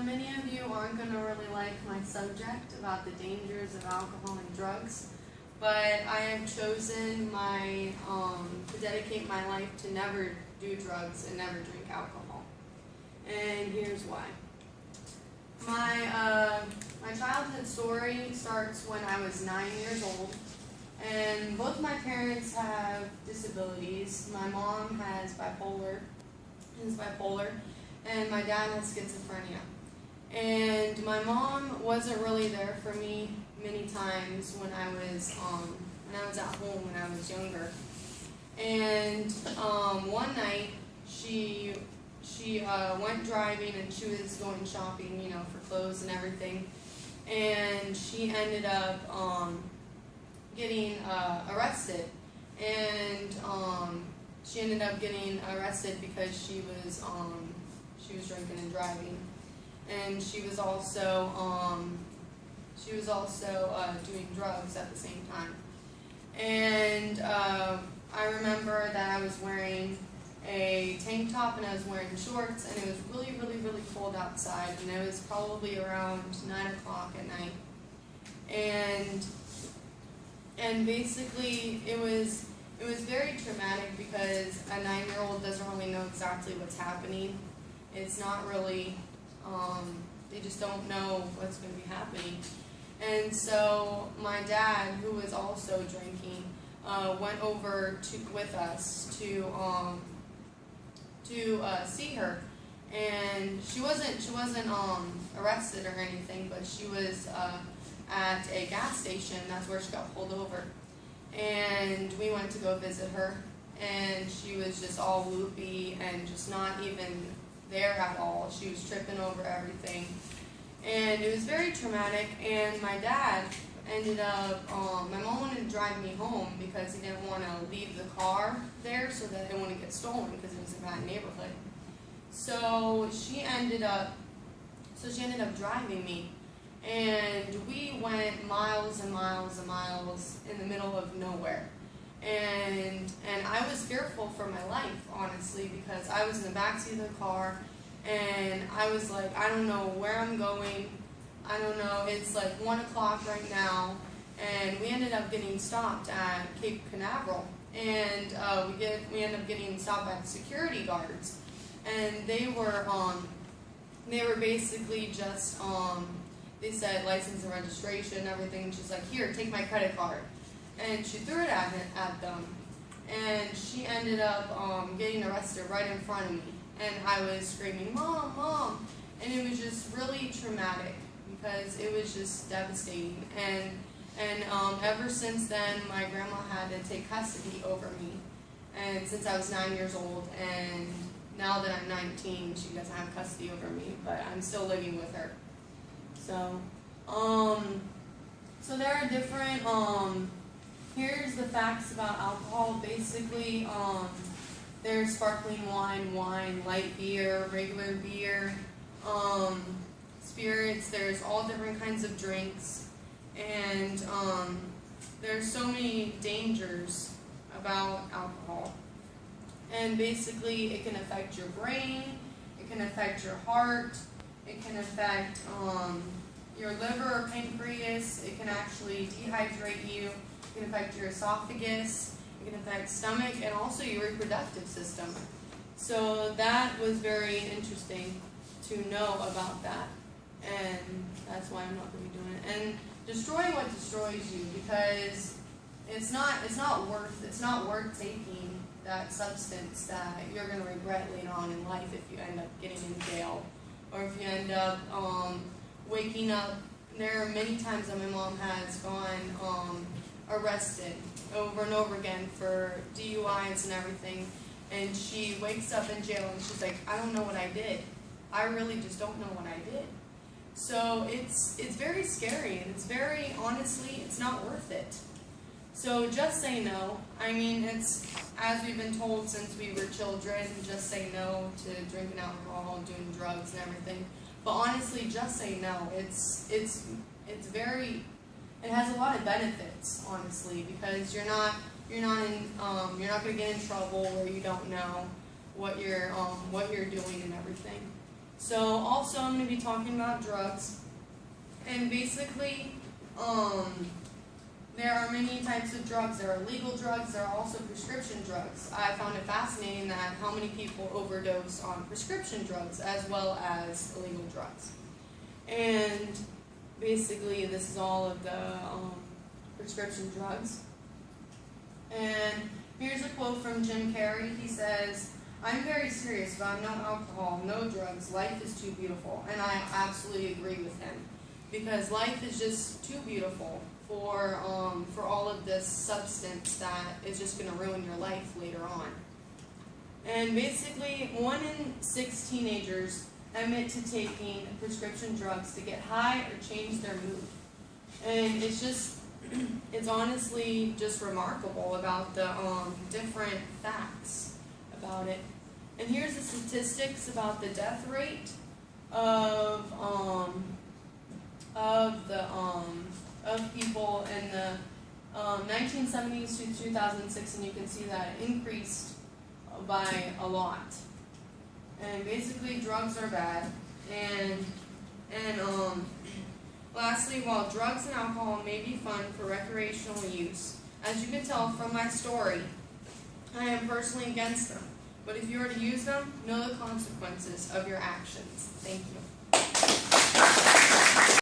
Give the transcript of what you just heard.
Many of you aren't going to really like my subject about the dangers of alcohol and drugs, but I have chosen to dedicate my life to never do drugs and never drink alcohol. And here's why. My childhood story starts when I was 9 years old, and both my parents have disabilities. My mom has bipolar, and my dad has schizophrenia. And my mom wasn't really there for me many times when I was at home when I was younger. And one night she went driving and she was going shopping, for clothes and everything. And she ended up getting arrested. And she ended up getting arrested because she was drinking and driving, and she was also doing drugs at the same time. And I remember that I was wearing a tank top and I was wearing shorts, and it was really, really, really cold outside, and it was probably around 9 o'clock at night. And basically it was very traumatic because a 9-year-old doesn't really know exactly what's happening. It's not really, they just don't know what's going to be happening. And so my dad, who was also drinking, went over with us to see her. And she wasn't arrested or anything, but she was at a gas station. That's where she got pulled over. And we went to go visit her, and she was just all loopy and just not even there at all. She was tripping over everything, and it was very traumatic. And my dad ended up, my mom wanted to drive me home because he didn't want to leave the car there so that it wouldn't get stolen because it was a bad neighborhood. So she ended up driving me, and we went miles and miles and miles in the middle of nowhere. And I was fearful for my life, honestly, because I was in the backseat of the car, and I was like, I don't know where I'm going. I don't know. It's like 1 o'clock right now, and we ended up getting stopped at Cape Canaveral, and we ended up getting stopped by the security guards, and they were basically just they said license and registration and everything. And she's like, here, take my credit card. And she threw it at them, and she ended up getting arrested right in front of me, and I was screaming, "Mom, Mom!" And it was just really traumatic because it was just devastating. And ever since then, my grandma had to take custody over me, and since I was 9 years old, and now that I'm 19, she doesn't have custody over me, but I'm still living with her. So, so there are different. Here's the facts about alcohol. Basically, there's sparkling wine, light beer, regular beer, spirits. There's all different kinds of drinks, and there's so many dangers about alcohol. And basically, it can affect your brain, it can affect your heart, it can affect your liver or pancreas, it can actually dehydrate you. It can affect your esophagus, it can affect stomach, and also your reproductive system. So that was very interesting to know about that, and that's why I'm not going to be doing it. And destroy what destroys you, because it's not worth taking that substance that you're going to regret later on in life if you end up getting in jail, or if you end up waking up. There are many times that my mom has gone arrested over and over again for DUIs and everything, and she wakes up in jail and she's like, I don't know what I did. I really just don't know what I did. So it's very scary, and honestly, it's not worth it. So just say no. I mean, it's, as we've been told since we were children, just say no to drinking alcohol, doing drugs and everything. But honestly, just say no. It has a lot of benefits, honestly, because you're not going to get in trouble where you don't know what you're doing and everything. So also I'm going to be talking about drugs. And basically, there are many types of drugs. There are legal drugs, there are also prescription drugs. I found it fascinating that how many people overdose on prescription drugs as well as illegal drugs. And basically this is all of the prescription drugs. And here's a quote from Jim Carrey. He says, "I'm very serious about no alcohol, no drugs. Life is too beautiful." And I absolutely agree with him, because life is just too beautiful for all of this substance that is just going to ruin your life later on. And basically, 1 in 6 teenagers admit to taking prescription drugs to get high or change their mood. And it's honestly just remarkable about the different facts about it. And here's the statistics about the death rate of people in the 1970s to 2006, and you can see that it increased by a lot. And basically, drugs are bad. And lastly, while drugs and alcohol may be fun for recreational use, as you can tell from my story, I am personally against them. But if you are to use them, know the consequences of your actions. Thank you.